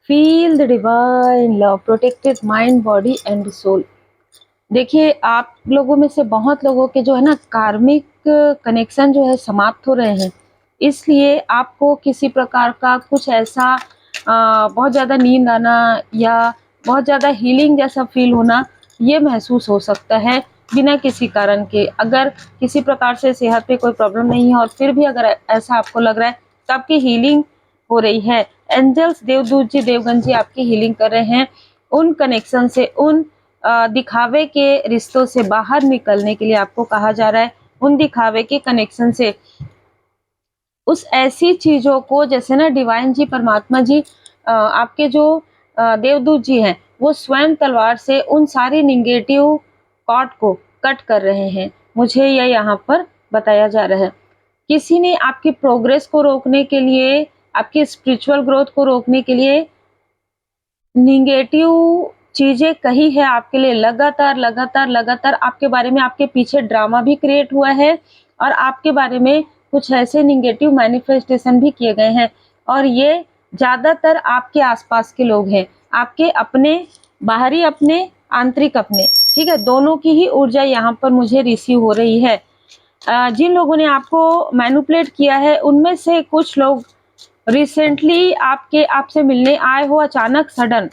Feel the divine love protected mind body and soul. देखिए, आप लोगों में से बहुत लोगों के जो है ना कार्मिक कनेक्शन जो है समाप्त हो रहे हैं। इसलिए आपको किसी प्रकार का कुछ ऐसा बहुत ज़्यादा नींद आना या बहुत ज़्यादा हीलिंग जैसा फील होना ये महसूस हो सकता है बिना किसी कारण के। अगर किसी प्रकार से सेहत पे कोई प्रॉब्लम नहीं है और फिर भी अगर ऐसा आपको लग रहा है तो आपकी हीलिंग हो रही है। एंजल्स, देवदूत जी, देवगन जी आपकी हीलिंग कर रहे हैं। उन कनेक्शन से, उन दिखावे के रिश्तों से बाहर निकलने के लिए आपको कहा जा रहा है। उन दिखावे के कनेक्शन से उस ऐसी चीजों को, जैसे ना डिवाइन जी, परमात्मा जी, आपके जो देवदूत जी हैं वो स्वयं तलवार से उन सारी निगेटिव कॉर्ड को कट कर रहे हैं। मुझे यह यहाँ पर बताया जा रहा है। किसी ने आपकी प्रोग्रेस को रोकने के लिए, आपकी स्पिरिचुअल ग्रोथ को रोकने के लिए निगेटिव चीजें कही है आपके लिए। लगातार लगातार लगातार आपके बारे में, आपके पीछे ड्रामा भी क्रिएट हुआ है और आपके बारे में कुछ ऐसे निगेटिव मैनिफेस्टेशन भी किए गए हैं। और ये ज्यादातर आपके आसपास के लोग हैं, आपके अपने, बाहरी अपने, आंतरिक अपने, ठीक है, दोनों की ही ऊर्जा यहाँ पर मुझे रिसीव हो रही है। जिन लोगों ने आपको मैनिपुलेट किया है उनमें से कुछ लोग रिसेंटली आपसे मिलने आए हो अचानक सडन।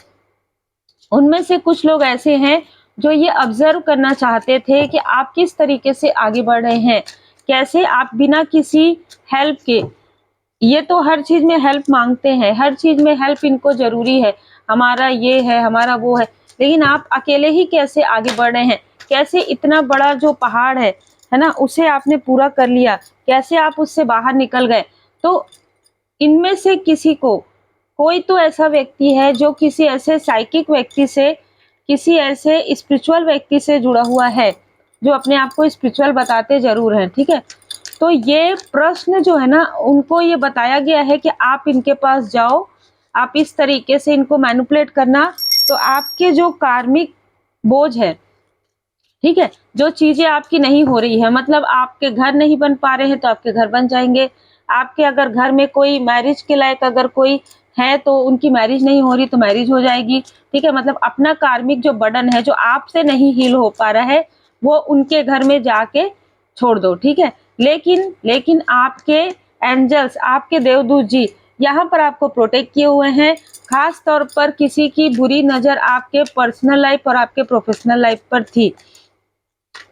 उनमें से कुछ लोग ऐसे हैं जो ये ऑब्जर्व करना चाहते थे कि आप किस तरीके से आगे बढ़ रहे हैं, कैसे आप बिना किसी हेल्प के, ये तो हर चीज में हेल्प मांगते हैं, हर चीज में हेल्प इनको जरूरी है, हमारा ये है, हमारा वो है, लेकिन आप अकेले ही कैसे आगे बढ़ रहे हैं, कैसे इतना बड़ा जो पहाड़ है ना, उसे आपने पूरा कर लिया, कैसे आप उससे बाहर निकल गए। तो इनमें से किसी को, कोई तो ऐसा व्यक्ति है जो किसी ऐसे साइकिक व्यक्ति से, किसी ऐसे स्पिरिचुअल व्यक्ति से जुड़ा हुआ है जो अपने आप को स्पिरिचुअल बताते जरूर हैं, ठीक है। तो ये प्रश्न जो है ना, उनको ये बताया गया है कि आप इनके पास जाओ, आप इस तरीके से इनको मैनिपुलेट करना, तो आपके जो कार्मिक बोझ है, ठीक है, जो चीजें आपकी नहीं हो रही है, मतलब आपके घर नहीं बन पा रहे हैं तो आपके घर बन जाएंगे। आपके अगर घर में कोई मैरिज के लायक अगर कोई है तो उनकी मैरिज नहीं हो रही तो मैरिज हो जाएगी, ठीक है। मतलब अपना कार्मिक जो बर्डन है जो आपसे नहीं हील हो पा रहा है वो उनके घर में जाके छोड़ दो, ठीक है। लेकिन आपके एंजल्स, आपके देवदूत जी यहाँ पर आपको प्रोटेक्ट किए हुए हैं। खास तौर पर किसी की बुरी नजर आपके पर्सनल लाइफ और आपके प्रोफेशनल लाइफ पर थी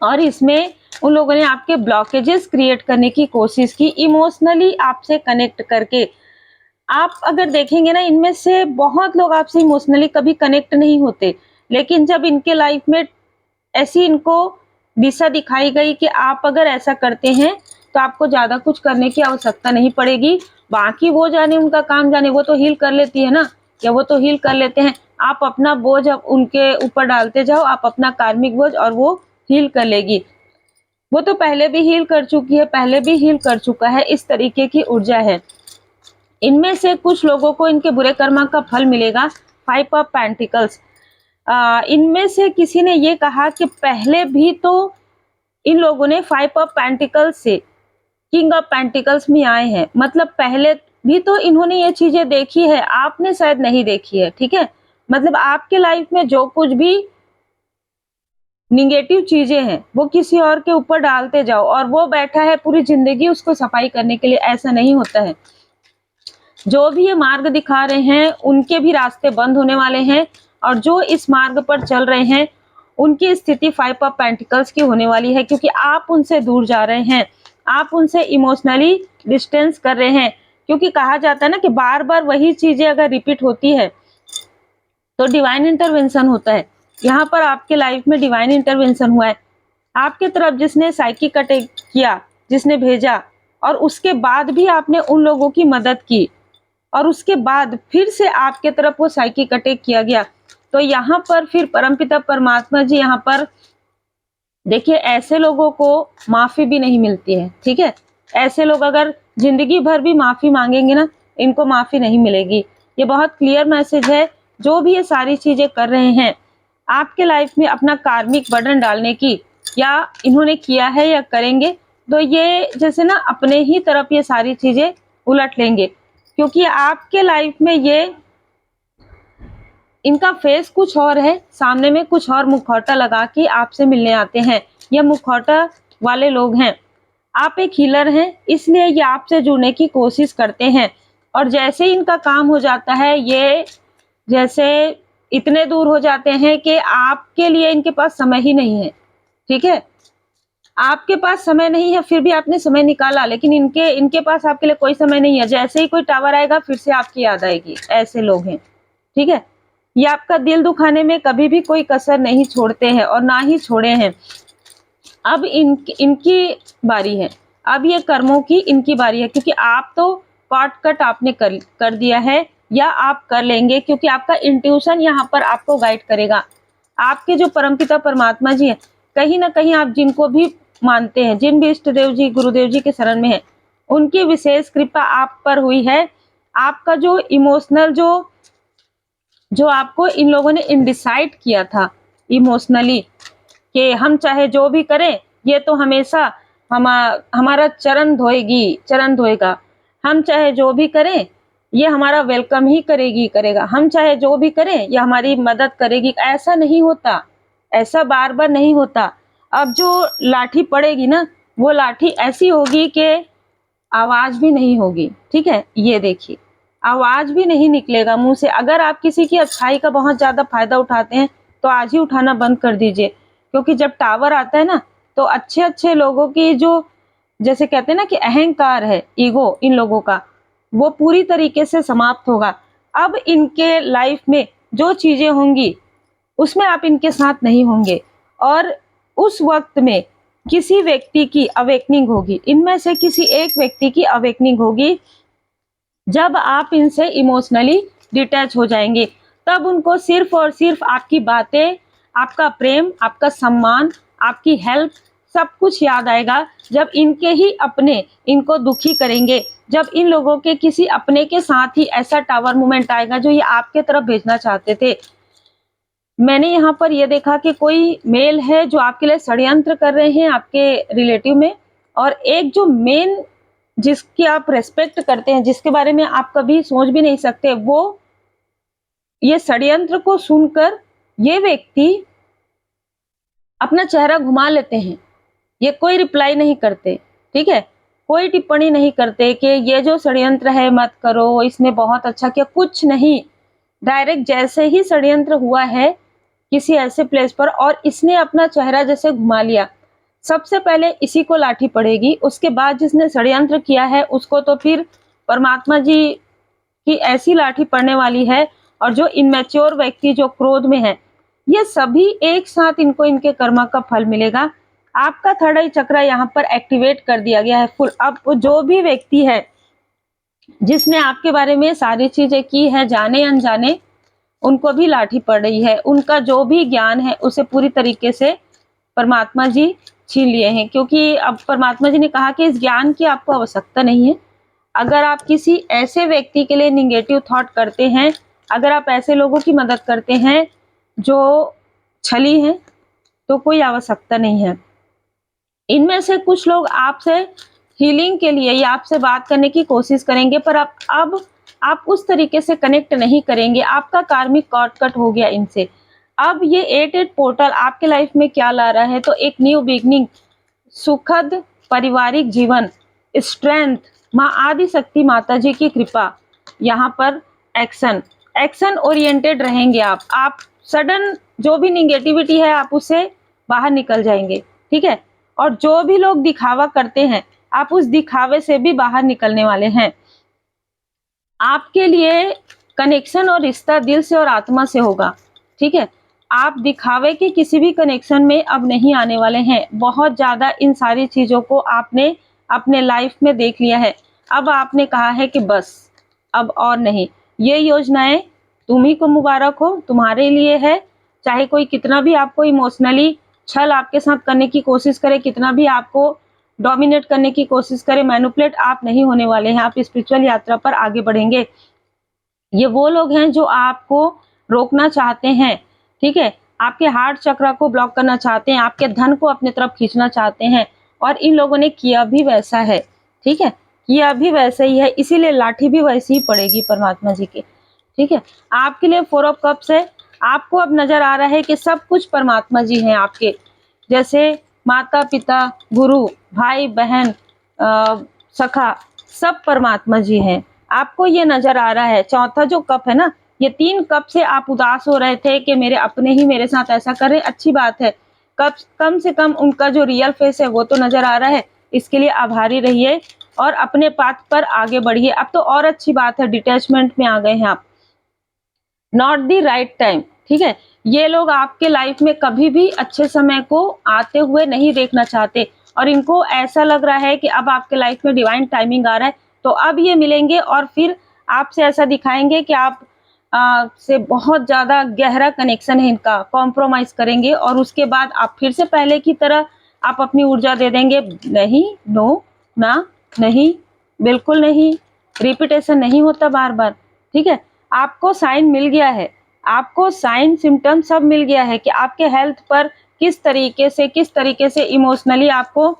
और इसमें उन लोगों ने आपके ब्लॉकेजेस क्रिएट करने की कोशिश की, इमोशनली आपसे कनेक्ट करके। आप अगर देखेंगे ना, इनमें से बहुत लोग आपसे इमोशनली कभी कनेक्ट नहीं होते, लेकिन जब इनके लाइफ में ऐसी इनको दिशा दिखाई गई कि आप अगर ऐसा करते हैं तो आपको ज्यादा कुछ करने की आवश्यकता नहीं पड़ेगी, बाकी वो जाने, उनका काम जाने, वो तो हील कर लेती है ना, या वो तो हील कर लेते हैं। आप अपना बोझ अब उनके ऊपर डालते जाओ, आप अपना कार्मिक बोझ, और वो हील कर लेगी। वो तो पहले भी हील कर चुकी है, पहले भी हील कर चुका है, इस तरीके की ऊर्जा है। इनमें से कुछ लोगों को इनके बुरे कर्मा का फल मिलेगा। 5 ऑफ पेंटिकल्स, इनमें से किसी ने ये कहा कि पहले भी तो इन लोगों ने 5 ऑफ पेंटिकल्स से किंग ऑफ पेंटिकल्स में आए हैं, मतलब पहले भी तो इन्होंने ये चीजें देखी है, आपने शायद नहीं देखी है, ठीक है। मतलब आपके लाइफ में जो कुछ भी निगेटिव चीजें हैं वो किसी और के ऊपर डालते जाओ और वो बैठा है पूरी जिंदगी उसको सफाई करने के लिए, ऐसा नहीं होता है। जो भी ये मार्ग दिखा रहे हैं उनके भी रास्ते बंद होने वाले हैं, और जो इस मार्ग पर चल रहे हैं उनकी स्थिति 5 ऑफ पेंटिकल्स की होने वाली है, क्योंकि आप उनसे दूर जा रहे हैं, आप उनसे इमोशनली डिस्टेंस कर रहे हैं। क्योंकि कहा जाता है ना कि बार बार वही चीजें अगर रिपीट होती है तो डिवाइन इंटरवेंशन होता है। यहाँ पर आपके लाइफ में डिवाइन इंटरवेंशन हुआ है, आपके तरफ जिसने साइकिक अटैक किया, जिसने भेजा, और उसके बाद भी आपने उन लोगों की मदद की, और उसके बाद फिर से आपके तरफ वो साइकिक अटैक किया गया। तो यहाँ पर फिर परमपिता परमात्मा जी, यहाँ पर देखिए, ऐसे लोगों को माफी भी नहीं मिलती है, ठीक है। ऐसे लोग अगर जिंदगी भर भी माफी मांगेंगे ना, इनको माफी नहीं मिलेगी। ये बहुत क्लियर मैसेज है। जो भी ये सारी चीजें कर रहे हैं आपके लाइफ में अपना कार्मिक बर्डन डालने की, या इन्होंने किया है या करेंगे, तो ये जैसे ना अपने ही तरफ ये सारी चीजें उलट लेंगे, क्योंकि आपके लाइफ में ये इनका फेस कुछ और है, सामने में कुछ और मुखौटा लगा के आपसे मिलने आते हैं। ये मुखौटा वाले लोग हैं। आप एक हीलर हैं, इसलिए ये आपसे जुड़ने की कोशिश करते हैं, और जैसे ही इनका काम हो जाता है, ये जैसे इतने दूर हो जाते हैं कि आपके लिए इनके पास समय ही नहीं है। ठीक है, आपके पास समय नहीं है, फिर भी आपने समय निकाला, लेकिन इनके पास आपके लिए कोई समय नहीं है। जैसे ही कोई टावर आएगा, फिर से आपकी याद आएगी। ऐसे लोग हैं। ठीक है, ये आपका दिल दुखाने में कभी भी कोई कसर नहीं छोड़ते हैं और ना ही छोड़े हैं। अब इनकी बारी है। अब ये कर्मों की इनकी बारी है, क्योंकि आप तो कॉट कट आपने कर दिया है, या आप कर लेंगे, क्योंकि आपका इंट्यूशन यहाँ पर आपको गाइड करेगा। आपके जो परमपिता परमात्मा जी हैं, कहीं ना कहीं आप जिनको भी मानते हैं, जिन भी इष्ट देव जी गुरुदेव जी के शरण में है, उनकी विशेष कृपा आप पर हुई है। आपका जो इमोशनल जो आपको इन लोगों ने इंडिसाइड किया था इमोशनली, कि हम चाहे जो भी करें, ये तो हमेशा हमारा चरण धोएगा। हम चाहे जो भी करें, ये हमारा वेलकम ही करेगा। हम चाहे जो भी करें, ये हमारी मदद करेगी। ऐसा नहीं होता, ऐसा बार बार नहीं होता। अब जो लाठी पड़ेगी ना, वो लाठी ऐसी होगी कि आवाज भी नहीं होगी। ठीक है, ये देखिए, आवाज भी नहीं निकलेगा मुंह से। अगर आप किसी की अच्छाई का बहुत ज्यादा फायदा उठाते हैं, तो आज ही उठाना बंद कर दीजिए, क्योंकि जब टावर आता है ना, तो अच्छे अच्छे लोगों की जो, जैसे कहते हैं ना कि अहंकार है, ईगो इन लोगों का, वो पूरी तरीके से समाप्त होगा। अब इनके लाइफ में जो चीजें होंगी, उसमें आप इनके साथ नहीं होंगे, और उस वक्त में किसी व्यक्ति की अवेकनिंग होगी। इनमें से किसी एक व्यक्ति की अवेकनिंग होगी, जब आप इनसे इमोशनली डिटैच हो जाएंगे। तब उनको सिर्फ और सिर्फ आपकी बातें, आपका प्रेम, आपका सम्मान, आपकी हेल्प, सब कुछ याद आएगा। जब इनके ही अपने इनको दुखी करेंगे, जब इन लोगों के किसी अपने के साथ ही ऐसा टावर मूवमेंट आएगा जो ये आपके तरफ भेजना चाहते थे। मैंने यहाँ पर यह देखा कि कोई मेल है जो आपके लिए षड्यंत्र कर रहे हैं आपके रिलेटिव में, और एक जो मेन जिसकी आप रेस्पेक्ट करते हैं, जिसके बारे में आप कभी सोच भी नहीं सकते, वो ये षड्यंत्र को सुनकर ये व्यक्ति अपना चेहरा घुमा लेते हैं। ये कोई रिप्लाई नहीं करते। ठीक है, कोई टिप्पणी नहीं करते कि ये जो षड्यंत्र है मत करो, इसने बहुत अच्छा किया, कुछ नहीं। डायरेक्ट जैसे ही षड्यंत्र हुआ है किसी ऐसे प्लेस पर, और इसने अपना चेहरा जैसे घुमा लिया, सबसे पहले इसी को लाठी पड़ेगी। उसके बाद जिसने षड्यंत्र किया है उसको तो फिर परमात्मा जी की ऐसी लाठी पड़ने वाली है। और जो इनमेच्योर व्यक्ति जो क्रोध में है, ये सभी एक साथ इनको इनके कर्म का फल मिलेगा। आपका थर्ड आई चक्र यहाँ पर एक्टिवेट कर दिया गया है फुल। अब जो भी व्यक्ति है जिसने आपके बारे में सारी चीजें की है, जाने अनजाने, उनको भी लाठी पड़ रही है। उनका जो भी ज्ञान है उसे पूरी तरीके से परमात्मा जी छीन लिए हैं, क्योंकि अब परमात्मा जी ने कहा कि इस ज्ञान की आपको आवश्यकता नहीं है। अगर आप किसी ऐसे व्यक्ति के लिए निगेटिव थॉट करते हैं, अगर आप ऐसे लोगों की मदद करते हैं जो छली हैं, तो कोई आवश्यकता नहीं है। इनमें से कुछ लोग आपसे हीलिंग के लिए या आपसे बात करने की कोशिश करेंगे, पर अब आप उस तरीके से कनेक्ट नहीं करेंगे। आपका कार्मिक कॉर्ड कट हो गया इनसे। अब ये 88 पोर्टल आपके लाइफ में क्या ला रहा है, तो एक न्यू बिगनिंग, सुखद पारिवारिक जीवन, स्ट्रेंथ, माँ आदि शक्ति माता जी की कृपा। यहाँ पर एक्शन ओरिएंटेड रहेंगे आप सडन जो भी निगेटिविटी है आप उससे बाहर निकल जाएंगे। ठीक है, और जो भी लोग दिखावा करते हैं, आप उस दिखावे से भी बाहर निकलने वाले हैं। आपके लिए कनेक्शन और रिश्ता दिल से और आत्मा से होगा। ठीक है, आप दिखावे के किसी भी कनेक्शन में अब नहीं आने वाले हैं। बहुत ज्यादा इन सारी चीजों को आपने अपने लाइफ में देख लिया है। अब आपने कहा है कि बस अब और नहीं। ये योजनाएं तुम्ही को मुबारक हो, तुम्हारे लिए है। चाहे कोई कितना भी आपको इमोशनली छल आपके साथ करने की कोशिश करे, कितना भी आपको डोमिनेट करने की कोशिश करे, मैनिपुलेट आप नहीं होने वाले हैं। आप स्पिरिचुअल यात्रा पर आगे बढ़ेंगे। ये वो लोग हैं जो आपको रोकना चाहते हैं। ठीक है, आपके हार्ट चक्र को ब्लॉक करना चाहते हैं, आपके धन को अपनी तरफ खींचना चाहते हैं, और इन लोगों ने किया भी वैसा है। ठीक है, किया भी वैसा ही है, इसीलिए लाठी भी वैसी ही पड़ेगी परमात्मा जी की। ठीक है। आपके लिए 4 ऑफ कप्स है। आपको अब नजर आ रहा है कि सब कुछ परमात्मा जी हैं आपके, जैसे माता पिता, गुरु, भाई बहन, सखा, सब परमात्मा जी हैं। आपको ये नजर आ रहा है। चौथा जो कप है ना, ये 3 कप से आप उदास हो रहे थे कि मेरे अपने ही मेरे साथ ऐसा कर रहे, अच्छी बात है। कम से कम उनका जो रियल फेस है वो तो नजर आ रहा है, इसके लिए आभारी रहिए और अपने पाथ पर आगे बढ़िए। अब तो और अच्छी बात है, डिटैचमेंट में आ गए हैं आप। नॉट द राइट टाइम, ठीक है। ये लोग आपके लाइफ में कभी भी अच्छे समय को आते हुए नहीं देखना चाहते और इनको ऐसा लग रहा है कि अब आपके लाइफ में डिवाइन टाइमिंग आ रहा है, तो अब ये मिलेंगे और फिर आपसे ऐसा दिखाएंगे कि आप से बहुत ज्यादा गहरा कनेक्शन है इनका, कॉम्प्रोमाइज करेंगे और उसके बाद आप फिर से पहले की तरह आप अपनी ऊर्जा दे देंगे। नहीं, नो, ना, नहीं, बिल्कुल नहीं, रिपीटेशन नहीं होता बार बार, ठीक है। आपको साइन मिल गया है, आपको साइन सिम्टम सब मिल गया है कि आपके हेल्थ पर किस तरीके से इमोशनली आपको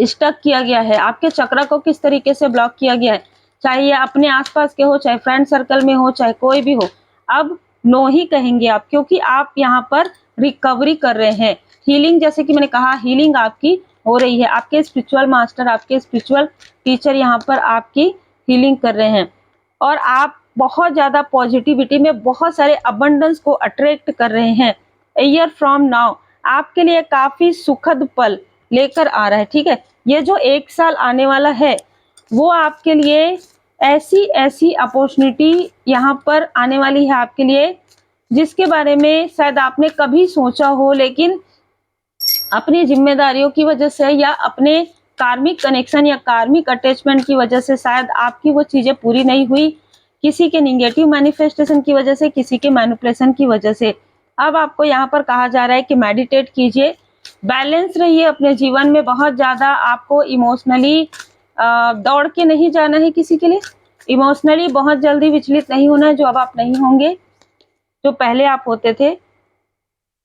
स्टक किया गया है, आपके चक्र को किस तरीके से ब्लॉक किया गया है, चाहे ये अपने आसपास के हो, चाहे फ्रेंड सर्कल में हो, चाहे कोई भी हो। अब नो ही कहेंगे आप, क्योंकि आप यहाँ पर रिकवरी कर रहे हैं। हीलिंग, जैसे कि मैंने कहा, हीलिंग आपकी हो रही है। आपके स्पिरिचुअल मास्टर, आपके स्पिरिचुअल टीचर यहाँ पर आपकी हीलिंग कर रहे हैं और आप बहुत ज्यादा पॉजिटिविटी में बहुत सारे अबंडेंस को अट्रैक्ट कर रहे हैं। ईयर फ्रॉम नाउ आपके लिए काफी सुखद पल लेकर आ रहा है, ठीक है। ये जो 1 साल आने वाला है वो आपके लिए ऐसी ऐसी अपॉर्चुनिटी यहाँ पर आने वाली है आपके लिए, जिसके बारे में शायद आपने कभी सोचा हो, लेकिन अपनी जिम्मेदारियों की वजह से या अपने कार्मिक कनेक्शन या कार्मिक अटैचमेंट की वजह से शायद आपकी वो चीजें पूरी नहीं हुई, किसी के निगेटिव मैनिफेस्टेशन की वजह से, किसी के मैनिपुलेशन की वजह से। अब आपको यहाँ पर कहा जा रहा है कि मेडिटेट कीजिए, बैलेंस रहिए अपने जीवन में। बहुत ज्यादा आपको इमोशनली दौड़ के नहीं जाना है किसी के लिए, इमोशनली बहुत जल्दी विचलित नहीं होना है, जो अब आप नहीं होंगे, जो पहले आप होते थे।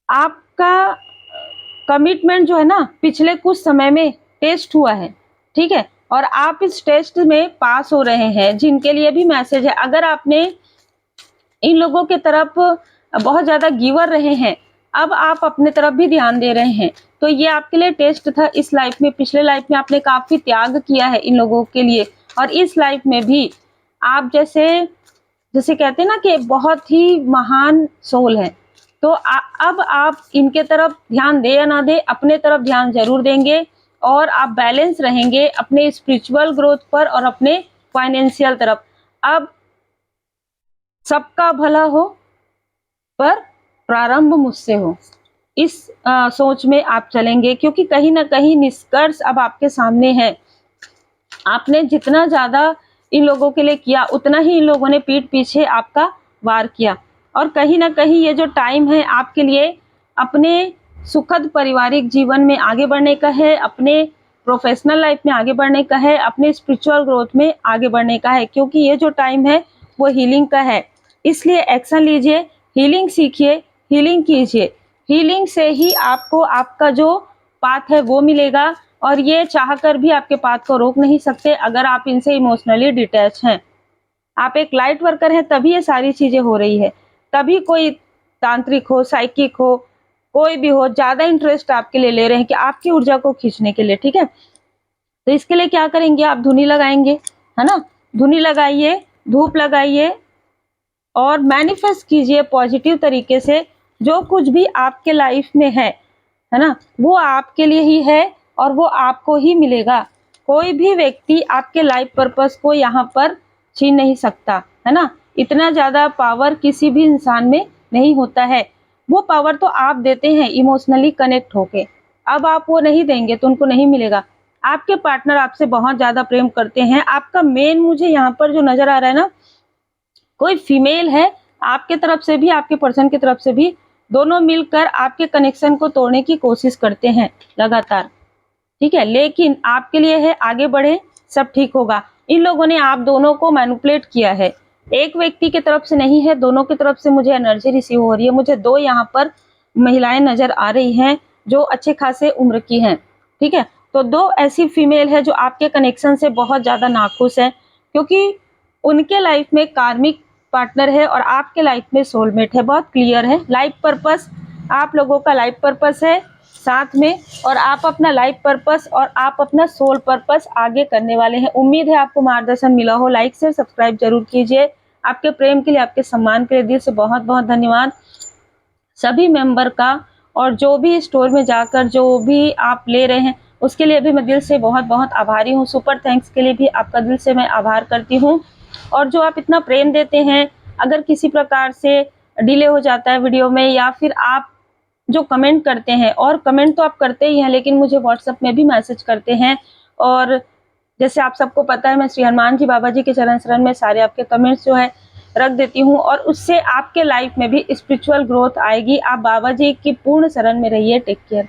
आपका कमिटमेंट जो है ना, पिछले कुछ समय में टेस्ट हुआ है, ठीक है, और आप इस टेस्ट में पास हो रहे हैं। जिनके लिए भी मैसेज है, अगर आपने इन लोगों के तरफ बहुत ज्यादा गिवर रहे हैं, अब आप अपने तरफ भी ध्यान दे रहे हैं, तो ये आपके लिए टेस्ट था। इस लाइफ में, पिछले लाइफ में आपने काफी त्याग किया है इन लोगों के लिए, और इस लाइफ में भी आप जैसे जैसे कहते हैं ना कि बहुत ही महान सोल है, तो अब आप इनके तरफ ध्यान दे या ना दे, अपने तरफ ध्यान जरूर देंगे और आप बैलेंस रहेंगे अपने स्पिरिचुअल ग्रोथ पर और अपने फाइनेंशियल तरफ। अब सबका भला हो पर प्रारंभ मुझसे हो, इस सोच में आप चलेंगे, क्योंकि कहीं ना कहीं निष्कर्ष अब आपके सामने है। आपने जितना ज्यादा इन लोगों के लिए किया, उतना ही इन लोगों ने पीठ पीछे आपका वार किया, और कहीं ना कहीं ये जो टाइम है आपके लिए अपने सुखद पारिवारिक जीवन में आगे बढ़ने का है, अपने प्रोफेशनल लाइफ में आगे बढ़ने का है, अपने स्पिरिचुअल ग्रोथ में आगे बढ़ने का है, क्योंकि ये जो टाइम है वो हीलिंग का है। इसलिए एक्शन लीजिए, हीलिंग सीखिए, हीलिंग कीजिए। हीलिंग से ही आपको आपका जो पाथ है वो मिलेगा, और ये चाहकर भी आपके पाथ को रोक नहीं सकते अगर आप इनसे इमोशनली डिटैच हैं। आप एक लाइट वर्कर हैं, तभी ये सारी चीजें हो रही है, तभी कोई तांत्रिक हो, साइकिक हो, कोई भी हो, ज्यादा इंटरेस्ट आपके लिए ले रहे हैं कि आपकी ऊर्जा को खींचने के लिए, ठीक है। तो इसके लिए क्या करेंगे, आप धुनी लगाएंगे, है ना, धुनी लगाइए, धूप लगाइए और मैनिफेस्ट कीजिए पॉजिटिव तरीके से। जो कुछ भी आपके लाइफ में है ना, वो आपके लिए ही है और वो आपको ही मिलेगा। कोई भी व्यक्ति आपके लाइफ पर्पस को यहाँ पर छीन नहीं सकता, है ना। इतना ज्यादा पावर किसी भी इंसान में नहीं होता है। वो पावर तो आप देते हैं इमोशनली कनेक्ट होके, अब आप वो नहीं देंगे तो उनको नहीं मिलेगा। आपके पार्टनर आपसे बहुत ज्यादा प्रेम करते हैं। आपका मेन मुझे यहाँ पर जो नजर आ रहा है ना, कोई फीमेल है, आपके तरफ से भी आपके पर्सन की तरफ से भी, दोनों मिलकर आपके कनेक्शन को तोड़ने की कोशिश करते हैं लगातार, ठीक है। लेकिन आपके लिए है, आगे बढ़े, सब ठीक होगा। इन लोगों ने आप दोनों को मैनिपुलेट किया है, एक व्यक्ति की तरफ से नहीं है, दोनों की तरफ से मुझे एनर्जी रिसीव हो रही है। मुझे 2 यहाँ पर महिलाएं नजर आ रही हैं जो अच्छे खासे उम्र की हैं, ठीक है। तो 2 ऐसी फीमेल है जो आपके कनेक्शन से बहुत ज्यादा नाखुश है, क्योंकि उनके लाइफ में कार्मिक पार्टनर है और आपके लाइफ में सोलमेट है। बहुत क्लियर है। लाइफ पर्पस, आप लोगों का लाइफ पर्पस है साथ में, और आप अपना लाइफ पर्पस और आप अपना सोल पर्पस आगे करने वाले हैं। उम्मीद है आपको मार्गदर्शन मिला हो। लाइक शेयर सब्सक्राइब जरूर कीजिए। आपके प्रेम के लिए, आपके सम्मान के लिए दिल से बहुत बहुत धन्यवाद सभी मेंबर का। और जो भी स्टोर में जाकर जो भी आप ले रहे हैं उसके लिए भी मैं दिल से बहुत बहुत आभारी हूँ। सुपर थैंक्स के लिए भी आपका दिल से मैं आभार करती हूँ। और जो आप इतना प्रेम देते हैं, अगर किसी प्रकार से डिले हो जाता है वीडियो में, या फिर आप जो कमेंट करते हैं, और कमेंट तो आप करते ही हैं लेकिन मुझे व्हाट्सएप में भी मैसेज करते हैं, और जैसे आप सबको पता है मैं श्री हनुमान जी बाबा जी के चरण शरण में सारे आपके कमेंट्स जो है रख देती हूँ, और उससे आपके लाइफ में भी स्पिरिचुअल ग्रोथ आएगी। आप बाबा जी की पूर्ण शरण में रहिए। Take care.